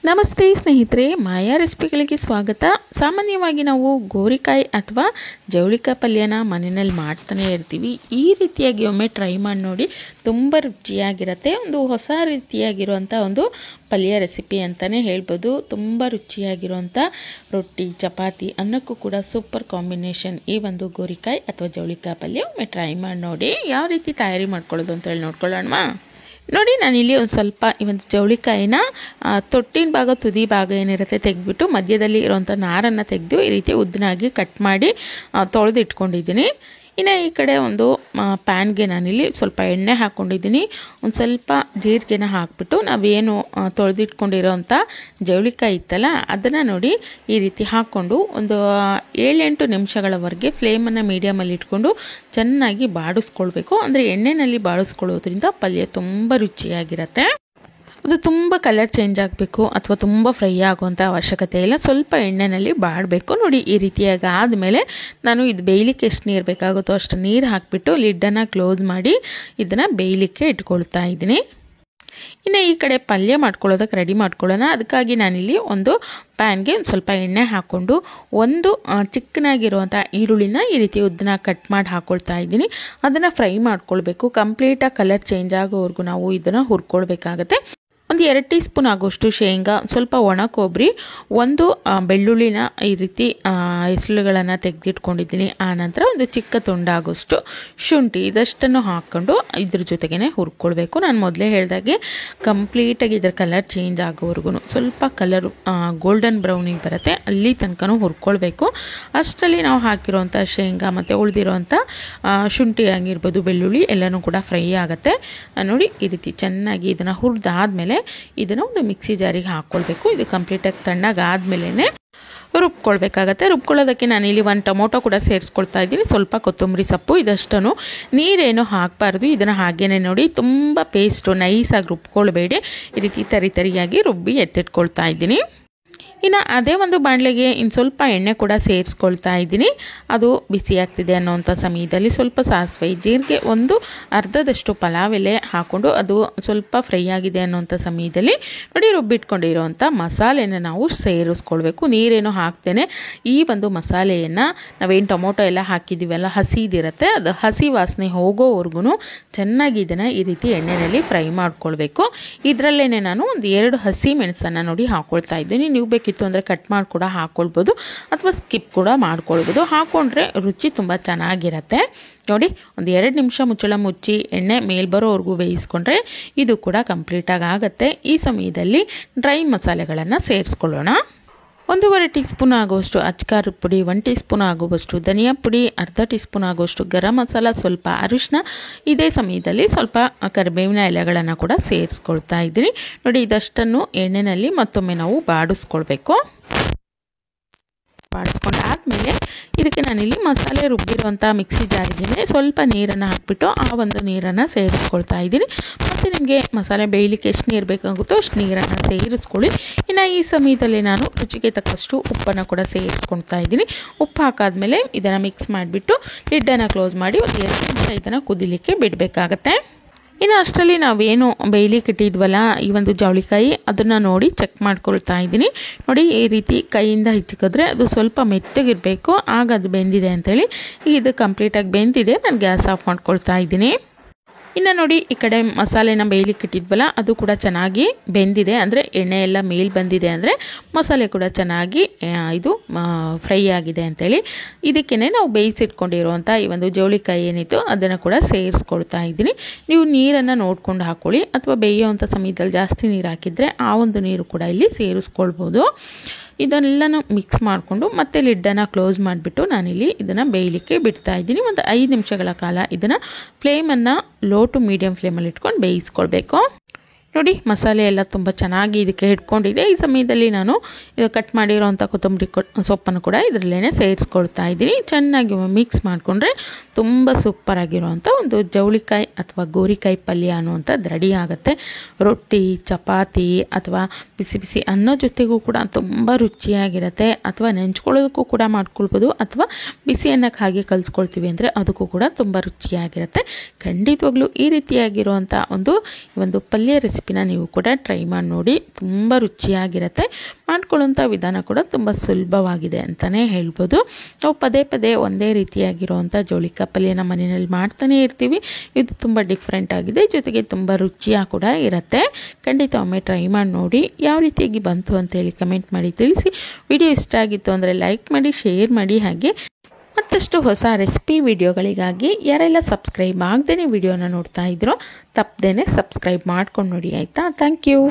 ನಮಸ್ತೆ ಸ್ನೇಹಿತರೆ, ಮಾಯಾ ರೆಸಿಪಿಗಳಿಗೆ ಸ್ವಾಗತ. ಸಾಮಾನ್ಯವಾಗಿ ನಾವು ಗೋರಿಕಾಯಿ ಅಥವಾ ಜವಳಿಕಾಯಿ ಪಲ್ಯನ ಮನೆಯಲ್ಲಿ ಮಾಡ್ತಾನೆ ಇರ್ತೀವಿ. ಈ ರೀತಿಯಾಗಿ ಒಮ್ಮೆ ಟ್ರೈ ಮಾಡಿ ನೋಡಿ, ತುಂಬ ರುಚಿಯಾಗಿರುತ್ತೆ. ಒಂದು ಹೊಸ ರೀತಿಯಾಗಿರುವಂಥ ಒಂದು ಪಲ್ಯ ರೆಸಿಪಿ ಅಂತಲೇ ಹೇಳ್ಬೋದು. ತುಂಬ ರುಚಿಯಾಗಿರುವಂಥ ರೊಟ್ಟಿ, ಚಪಾತಿ, ಅನ್ನಕ್ಕೂ ಕೂಡ ಸೂಪರ್ ಕಾಂಬಿನೇಷನ್ ಈ ಒಂದು ಗೋರಿಕಾಯಿ ಅಥವಾ ಜವಳಿಕಾಯಿ ಪಲ್ಯ. ಒಮ್ಮೆ ಟ್ರೈ ಮಾಡಿ ನೋಡಿ. ಯಾವ ರೀತಿ ತಯಾರಿ ಮಾಡ್ಕೊಳ್ಳೋದು ಅಂತೇಳಿ ನೋಡ್ಕೊಳ್ಳೋಣ. ನೋಡಿ, ನಾನಿಲ್ಲಿ ಒಂದು ಸ್ವಲ್ಪ ಈ ಒಂದು ಜವಳಿಕಾಯಿನ ತೊಟ್ಟಿನ ಭಾಗ, ತುದಿ ಭಾಗ ಏನಿರುತ್ತೆ ತೆಗೆದ್ಬಿಟ್ಟು ಮಧ್ಯದಲ್ಲಿ ಇರೋವಂಥ ನಾರನ್ನು ತೆಗೆದು ಈ ರೀತಿ ಉದ್ದನಾಗಿ ಕಟ್ ಮಾಡಿ ತೊಳೆದು ಇಟ್ಕೊಂಡಿದ್ದೀನಿ. ಇನ್ನು ಈ ಕಡೆ ಒಂದು ಪ್ಯಾನ್ಗೆ ನಾನಿಲ್ಲಿ ಸ್ವಲ್ಪ ಎಣ್ಣೆ ಹಾಕ್ಕೊಂಡಿದ್ದೀನಿ. ಒಂದು ಸ್ವಲ್ಪ ಜೀರಿಗೆನ ಹಾಕ್ಬಿಟ್ಟು ನಾವೇನು ತೊಳೆದಿಟ್ಕೊಂಡಿರೋವಂಥ ಜವಳಿಕಾಯಿ ಇತ್ತಲ್ಲ ಅದನ್ನು ನೋಡಿ ಈ ರೀತಿ ಹಾಕ್ಕೊಂಡು ಒಂದು 7-8 ನಿಮಿಷಗಳವರೆಗೆ ಫ್ಲೇಮನ್ನು ಮೀಡಿಯಮಲ್ಲಿ ಇಟ್ಕೊಂಡು ಚೆನ್ನಾಗಿ ಬಾಡಿಸ್ಕೊಳ್ಬೇಕು. ಅಂದರೆ ಎಣ್ಣೆಯಲ್ಲಿ ಬಾಡಿಸ್ಕೊಳ್ಳೋದ್ರಿಂದ ಪಲ್ಯ ತುಂಬ ರುಚಿಯಾಗಿರುತ್ತೆ. ಅದು ತುಂಬ ಕಲರ್ ಚೇಂಜ್ ಆಗಬೇಕು ಅಥವಾ ತುಂಬ ಫ್ರೈ ಆಗುವಂಥ ಅವಶ್ಯಕತೆ ಇಲ್ಲ. ಸ್ವಲ್ಪ ಎಣ್ಣೆಯಲ್ಲಿ ಬಾಡಬೇಕು. ನೋಡಿ, ಈ ರೀತಿಯಾಗಿ ಆದಮೇಲೆ ನಾನು ಇದು ಬೇಯಲಿಕ್ಕೆ ಎಷ್ಟು ನೀರು ಬೇಕಾಗುತ್ತೋ ಅಷ್ಟು ನೀರು ಹಾಕಿಬಿಟ್ಟು ಲಿಡ್ಡನ್ನು ಕ್ಲೋಸ್ ಮಾಡಿ ಇದನ್ನು ಬೇಯಲಿಕ್ಕೆ ಇಟ್ಕೊಳ್ತಾ ಇದ್ದೀನಿ. ಇನ್ನು ಈ ಕಡೆ ಪಲ್ಯ ಮಾಡ್ಕೊಳ್ಳೋದಕ್ಕೆ ರೆಡಿ ಮಾಡ್ಕೊಳ್ಳೋಣ. ಅದಕ್ಕಾಗಿ ನಾನಿಲ್ಲಿ ಒಂದು ಪ್ಯಾನ್ಗೆ ಒಂದು ಸ್ವಲ್ಪ ಎಣ್ಣೆ ಹಾಕ್ಕೊಂಡು ಒಂದು ಚಿಕ್ಕನಾಗಿರುವಂಥ ಈರುಳ್ಳಿನ ಈ ರೀತಿ ಉದ್ದನ ಕಟ್ ಮಾಡಿ ಹಾಕ್ಕೊಳ್ತಾ ಇದ್ದೀನಿ. ಅದನ್ನು ಫ್ರೈ ಮಾಡ್ಕೊಳ್ಬೇಕು. ಕಂಪ್ಲೀಟಾಗಿ ಕಲರ್ ಚೇಂಜ್ ಆಗೋವರೆಗೂ ನಾವು ಇದನ್ನು ಹುರ್ಕೊಳ್ಬೇಕಾಗತ್ತೆ. ಒಂದು 2 ಟೀ ಸ್ಪೂನ್ ಆಗೋಷ್ಟು ಶೇಂಗಾ, ಸ್ವಲ್ಪ ಒಣ ಕೊಬ್ಬರಿ, ಒಂದು ಬೆಳ್ಳುಳ್ಳಿನ ಈ ರೀತಿ ಎಸಳುಗಳನ್ನು ತೆಗೆದಿಟ್ಕೊಂಡಿದ್ದೀನಿ. ಆನಂತರ ಒಂದು ಚಿಕ್ಕ ತುಂಡಾಗೋಷ್ಟು ಶುಂಠಿ, ಇದಷ್ಟನ್ನು ಹಾಕ್ಕೊಂಡು ಇದ್ರ ಜೊತೆಗೇ ಹುರ್ಕೊಳ್ಬೇಕು. ನಾನು ಮೊದಲೇ ಹೇಳಿದಾಗೆ ಕಂಪ್ಲೀಟಾಗಿ ಇದರ ಕಲರ್ ಚೇಂಜ್ ಆಗೋವರೆಗೂ ಸ್ವಲ್ಪ ಕಲರು ಗೋಲ್ಡನ್ ಬ್ರೌನಿಗೆ ಬರುತ್ತೆ, ಅಲ್ಲಿ ತನಕ ಹುರ್ಕೊಳ್ಬೇಕು. ಅಷ್ಟರಲ್ಲಿ ನಾವು ಹಾಕಿರೋವಂಥ ಶೇಂಗಾ ಮತ್ತು ಉಳಿದಿರೋವಂಥ ಶುಂಠಿ ಆಗಿರ್ಬೋದು, ಬೆಳ್ಳುಳ್ಳಿ ಎಲ್ಲನೂ ಕೂಡ ಫ್ರೈ ಆಗುತ್ತೆ. ನೋಡಿ, ಈ ರೀತಿ ಚೆನ್ನಾಗಿ ಇದನ್ನು ಹುರಿದಾದ್ಮೇಲೆ ಇದನ್ನು ಒಂದು ಮಿಕ್ಸಿ ಜಾರಿಗೆ ಹಾಕ್ಕೊಳ್ಬೇಕು. ಇದು ಕಂಪ್ಲೀಟಾಗಿ ತಣ್ಣಗಾದ್ಮೇಲೆ ರುಬ್ಕೊಳ್ಬೇಕಾಗತ್ತೆ. ರುಬ್ಕೊಳ್ಳೋದಕ್ಕೆ ನಾನಿಲ್ಲಿ 1 ಟೊಮೊಟೊ ಕೂಡ ಸೇರಿಸ್ಕೊಳ್ತಾ ಇದ್ದೀನಿ. ಸ್ವಲ್ಪ ಕೊತ್ತಂಬರಿ ಸೊಪ್ಪು, ಇದಷ್ಟನ್ನು ನೀರೇನು ಹಾಕಬಾರ್ದು. ಇದನ್ನು ಹಾಗೇನೆ ನೋಡಿ ತುಂಬ ಪೇಸ್ಟು ನೈಸಾಗಿ ರುಬ್ಕೊಳ್ಬೇಡಿ. ಈ ರೀತಿ ತರಿಯಾಗಿ ರುಬ್ಬಿ ಎತ್ತಿಟ್ಕೊಳ್ತಾ ಇದ್ದೀನಿ. ಇನ್ನು ಅದೇ ಒಂದು ಬಾಣಲೆಗೆ ಇನ್ನು ಸ್ವಲ್ಪ ಎಣ್ಣೆ ಕೂಡ ಸೇರಿಸ್ಕೊಳ್ತಾ ಇದ್ದೀನಿ. ಅದು ಬಿಸಿ ಆಗ್ತಿದೆ ಅನ್ನೋವಂಥ ಸಮಯದಲ್ಲಿ ಸ್ವಲ್ಪ ಸಾಸಿವೆ, ಜೀರಿಗೆ, ಒಂದು ಅರ್ಧದಷ್ಟು ಪಲಾವ್ ಎಲೆ ಹಾಕ್ಕೊಂಡು ಅದು ಸ್ವಲ್ಪ ಫ್ರೈ ಆಗಿದೆ ಅನ್ನೋವಂಥ ಸಮಯದಲ್ಲಿ ನೋಡಿ ರುಬ್ಬಿಟ್ಕೊಂಡಿರೋವಂಥ ಮಸಾಲೆನ ನಾವು ಸೇರಿಸ್ಕೊಳ್ಬೇಕು. ನೀರೇನು ಹಾಕ್ತೇನೆ ಈ ಒಂದು ಮಸಾಲೆಯನ್ನು ನಾವೇನು ಟೊಮೊಟೊ ಎಲ್ಲ ಹಾಕಿದ್ದೀವಲ್ಲ, ಹಸಿದಿರುತ್ತೆ, ಅದು ಹಸಿ ವಾಸನೆ ಹೋಗೋವರೆಗೂ ಚೆನ್ನಾಗಿ ಇದನ್ನು ಈ ರೀತಿ ಎಣ್ಣೆಯಲ್ಲಿ ಫ್ರೈ ಮಾಡ್ಕೊಳ್ಬೇಕು. ಇದರಲ್ಲೇ ನಾನು ಒಂದು 2 ಹಸಿ ಮೆಣಸನ್ನು ನೋಡಿ ಹಾಕ್ಕೊಳ್ತಾ ಇದ್ದೀನಿ. ನೀವು ಬೇಕಿತ್ತು ಅಂದರೆ ಕಟ್ ಮಾಡಿ ಕೂಡ ಹಾಕ್ಕೊಳ್ಬೋದು ಅಥವಾ ಸ್ಕಿಪ್ ಕೂಡ ಮಾಡ್ಕೊಳ್ಬೋದು. ಹಾಕ್ಕೊಂಡ್ರೆ ರುಚಿ ತುಂಬ ಚೆನ್ನಾಗಿರುತ್ತೆ. ನೋಡಿ, ಒಂದು 2 ನಿಮಿಷ ಮುಚ್ಚಳ ಮುಚ್ಚಿ ಎಣ್ಣೆ ಮೇಲ್ ಬರೋವರೆಗೂ ಬೇಯಿಸ್ಕೊಂಡ್ರೆ ಇದು ಕೂಡ ಕಂಪ್ಲೀಟಾಗಿ ಆಗುತ್ತೆ. ಈ ಸಮಯದಲ್ಲಿ ಡ್ರೈ ಮಸಾಲೆಗಳನ್ನು ಸೇರಿಸ್ಕೊಳ್ಳೋಣ. 1.5 ಟೀ ಸ್ಪೂನ್ ಆಗುವಷ್ಟು ಅಚ್ಕಾರದ ಪುಡಿ, 1 ಟೀ ಸ್ಪೂನ್ ಆಗುವಷ್ಟು ಧನಿಯಾ ಪುಡಿ, ಅರ್ಧ ಟೀ ಸ್ಪೂನ್ ಆಗುವಷ್ಟು ಗರಂ ಮಸಾಲ, ಸ್ವಲ್ಪ ಅರಿಶಿನ, ಇದೇ ಸಮಯದಲ್ಲಿ ಸ್ವಲ್ಪ ಕರಿಬೇವಿನ ಎಲೆಗಳನ್ನು ಕೂಡ ಸೇರಿಸ್ಕೊಳ್ತಾ ಇದ್ದೀನಿ. ನೋಡಿ, ಇದಷ್ಟನ್ನು ಎಣ್ಣೆಯಲ್ಲಿ ಮತ್ತೊಮ್ಮೆ ನಾವು ಬಾಡಿಸ್ಕೊಳ್ಬೇಕು. ಬಾಡಿಸ್ಕೊಂಡಾದ್ಮೇಲೆ ಇದಕ್ಕೆ ನಾನಿಲ್ಲಿ ಮಸಾಲೆ ರುಬ್ಬಿರುವಂಥ ಮಿಕ್ಸಿ ಜಾರಿಗೆ ಸ್ವಲ್ಪ ನೀರನ್ನು ಹಾಕಿಬಿಟ್ಟು ಆ ಒಂದು ನೀರನ್ನು ಸೇರಿಸ್ಕೊಳ್ತಾ ಇದ್ದೀನಿ. ಮತ್ತು ನಿಮಗೆ ಮಸಾಲೆ ಬೇಯಲಿಕ್ಕೆ ಎಷ್ಟು ನೀರು ಬೇಕಾಗುತ್ತೋ ಅಷ್ಟು ನೀರನ್ನು ಸೇರಿಸ್ಕೊಳ್ಳಿ. ಇನ್ನು ಈ ಸಮಯದಲ್ಲಿ ನಾನು ರುಚಿಗೆ ತಕ್ಕಷ್ಟು ಉಪ್ಪನ್ನು ಕೂಡ ಸೇರಿಸ್ಕೊಳ್ತಾ ಇದ್ದೀನಿ. ಉಪ್ಪು ಹಾಕಾದ್ಮೇಲೆ ಇದನ್ನು ಮಿಕ್ಸ್ ಮಾಡಿಬಿಟ್ಟು ಲಿಡ್ಡನ್ನು ಕ್ಲೋಸ್ ಮಾಡಿ ಒಂದು 2 ನಿಮಿಷ ಇದನ್ನು ಕುದಿಲಿಕ್ಕೆ ಬಿಡಬೇಕಾಗತ್ತೆ. ಇನ್ನು ಅಷ್ಟರಲ್ಲಿ ನಾವೇನು ಬೇಯಲಿಕ್ಕೆ ಇಟ್ಟಿದ್ವಲ್ಲ ಈ ಒಂದು ಜವಳಿಕಾಯಿ, ಅದನ್ನು ನೋಡಿ ಚೆಕ್ ಮಾಡ್ಕೊಳ್ತಾ ಇದ್ದೀನಿ. ನೋಡಿ, ಈ ರೀತಿ ಕೈಯಿಂದ ಹಿಚ್ಚಿಕಿದ್ರೆ ಅದು ಸ್ವಲ್ಪ ಮೆತ್ತಗಿರಬೇಕು, ಆಗ ಅದು ಬೆಂದಿದೆ ಅಂಥೇಳಿ. ಇದು ಕಂಪ್ಲೀಟಾಗಿ ಬೆಂದಿದೆ. ನಾನು ಗ್ಯಾಸ್ ಆಫ್ ಮಾಡ್ಕೊಳ್ತಾ ಇದ್ದೀನಿ. ಇನ್ನು ನೋಡಿ, ಈ ಕಡೆ ಮಸಾಲೆನ ಬೇಯಲಿಕ್ಕೆ ಇಟ್ಟಿದ್ವಲ್ಲ ಅದು ಕೂಡ ಚೆನ್ನಾಗಿ ಬೆಂದಿದೆ, ಅಂದರೆ ಎಣ್ಣೆ ಎಲ್ಲ ಮೇಲ್ ಬಂದಿದೆ, ಅಂದರೆ ಮಸಾಲೆ ಕೂಡ ಚೆನ್ನಾಗಿ ಇದು ಫ್ರೈ ಆಗಿದೆ ಅಂಥೇಳಿ. ಇದಕ್ಕೇ ನಾವು ಬೇಯಿಸಿಟ್ಕೊಂಡಿರುವಂಥ ಈ ಒಂದು ಜವಳಿಕಾಯಿ ಏನಿತ್ತು ಅದನ್ನು ಕೂಡ ಸೇರಿಸ್ಕೊಳ್ತಾ ಇದ್ದೀನಿ. ನೀವು ನೀರನ್ನು ನೋಡ್ಕೊಂಡು ಹಾಕ್ಕೊಳ್ಳಿ, ಅಥವಾ ಬೇಯುವಂಥ ಸಮಯದಲ್ಲಿ ಜಾಸ್ತಿ ನೀರು ಹಾಕಿದರೆ ಆ ಒಂದು ನೀರು ಕೂಡ ಇಲ್ಲಿ ಸೇರಿಸ್ಕೊಳ್ಬೋದು. ಇದೆಲ್ಲನೂ ಮಿಕ್ಸ್ ಮಾಡಿಕೊಂಡು ಮತ್ತೆ ಲಿಡ್ಡನ್ನು ಕ್ಲೋಸ್ ಮಾಡಿಬಿಟ್ಟು ನಾನಿಲ್ಲಿ ಇದನ್ನು ಬೇಯಲಿಕ್ಕೆ ಬಿಡ್ತಾ ಇದ್ದೀನಿ. ಒಂದು 5 ನಿಮಿಷಗಳ ಕಾಲ ಇದನ್ನು ಫ್ಲೇಮನ್ನು ಲೋ ಟು ಮೀಡಿಯಮ್ ಫ್ಲೇಮಲ್ಲಿ ಇಟ್ಕೊಂಡು ಬೇಯಿಸ್ಕೊಳ್ಬೇಕು. ನೋಡಿ, ಮಸಾಲೆ ಎಲ್ಲ ತುಂಬ ಚೆನ್ನಾಗಿ ಇದಕ್ಕೆ ಹಿಡ್ಕೊಂಡಿದೆ. ಈ ಸಮಯದಲ್ಲಿ ನಾನು ಇದು ಕಟ್ ಮಾಡಿರೋವಂಥ ಕೊತ್ತಂಬರಿ ಸೊಪ್ಪನ್ನು ಕೂಡ ಇದರಲ್ಲೇ ಸೇರಿಸ್ಕೊಳ್ತಾ ಇದ್ದೀನಿ. ಚೆನ್ನಾಗಿ ಮಿಕ್ಸ್ ಮಾಡಿಕೊಂಡ್ರೆ ತುಂಬ ಸೂಪರಾಗಿರುವಂಥ ಒಂದು ಜವಳಿಕಾಯಿ ಅಥವಾ ಗೋರಿಕಾಯಿ ಪಲ್ಯ ಅನ್ನುವಂಥದ್ದು ರೆಡಿ ಆಗುತ್ತೆ. ರೊಟ್ಟಿ, ಚಪಾತಿ ಅಥವಾ ಬಿಸಿ ಬಿಸಿ ಅನ್ನೋ ಜೊತೆಗೂ ಕೂಡ ತುಂಬ ರುಚಿಯಾಗಿರುತ್ತೆ. ಅಥವಾ ನೆಂಚ್ಕೊಳ್ಳೋದಕ್ಕೂ ಕೂಡ ಮಾಡ್ಕೊಳ್ಬೋದು, ಅಥವಾ ಬಿಸಿ ಅನ್ನಕ್ಕೆ ಹಾಗೆ ಕಲಿಸ್ಕೊಳ್ತೀವಿ ಅಂದರೆ ಅದಕ್ಕೂ ಕೂಡ ತುಂಬ ರುಚಿಯಾಗಿರುತ್ತೆ. ಖಂಡಿತವಾಗ್ಲೂ ಈ ರೀತಿಯಾಗಿರುವಂಥ ಒಂದು ಪಲ್ಯ ರೆಸಿಪಿ ರೆಸಿಪಿನ ನೀವು ಕೂಡ ಟ್ರೈ ಮಾಡಿ ನೋಡಿ. ತುಂಬ ರುಚಿಯಾಗಿರುತ್ತೆ. ಮಾಡ್ಕೊಳ್ಳೋಂಥ ವಿಧಾನ ಕೂಡ ತುಂಬ ಸುಲಭವಾಗಿದೆ ಅಂತಲೇ ಹೇಳ್ಬೋದು. ನಾವು ಪದೇ ಪದೇ ಒಂದೇ ರೀತಿಯಾಗಿರುವಂಥ ಜೋಳಿಕಾಯಿ ಪಲ್ಯನ ಮನೆಯಲ್ಲಿ ಮಾಡ್ತಾನೆ ಇರ್ತೀವಿ. ಇದು ತುಂಬ ಡಿಫ್ರೆಂಟ್ ಆಗಿದೆ, ಜೊತೆಗೆ ತುಂಬ ರುಚಿಯಾಗಿ ಕೂಡ ಇರುತ್ತೆ. ಖಂಡಿತ ಒಮ್ಮೆ ಟ್ರೈ ಮಾಡಿ ನೋಡಿ. ಯಾವ ರೀತಿಯಾಗಿ ಬಂತು ಅಂತೇಳಿ ಕಮೆಂಟ್ ಮಾಡಿ ತಿಳಿಸಿ. ವಿಡಿಯೋ ಇಷ್ಟ ಆಗಿತ್ತು ಅಂದರೆ ಲೈಕ್ ಮಾಡಿ, ಶೇರ್ ಮಾಡಿ. ಹಾಗೆ ಮತ್ತಷ್ಟು ಹೊಸ ರೆಸಿಪಿ ವಿಡಿಯೋಗಳಿಗಾಗಿ ಯಾರೆಲ್ಲ ಸಬ್ಸ್ಕ್ರೈಬ್ ಆಗದೇ ವಿಡಿಯೋನ ನೋಡ್ತಾ ಇದ್ರೋ ತಪ್ಪದೇನೆ ಸಬ್ಸ್ಕ್ರೈಬ್ ಮಾಡ್ಕೊಂಡು ನೋಡಿ ಆಯಿತಾ. Thank you.